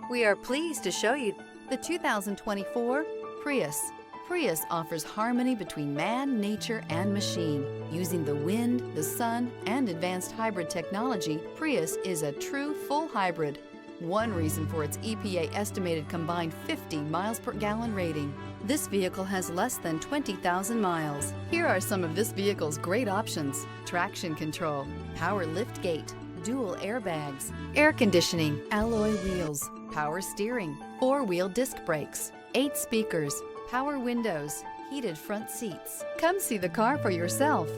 We are pleased to show you the 2024 Prius. Prius offers harmony between man, nature, and machine. Using the wind, the sun, and advanced hybrid technology, Prius is a true full hybrid. One reason for its EPA estimated combined 50 miles per gallon rating. This vehicle has less than 20,000 miles. Here are some of this vehicle's great options: traction control, power lift gate, dual airbags, air conditioning, alloy wheels, power steering, four-wheel disc brakes, 8 speakers, power windows, heated front seats. Come see the car for yourself.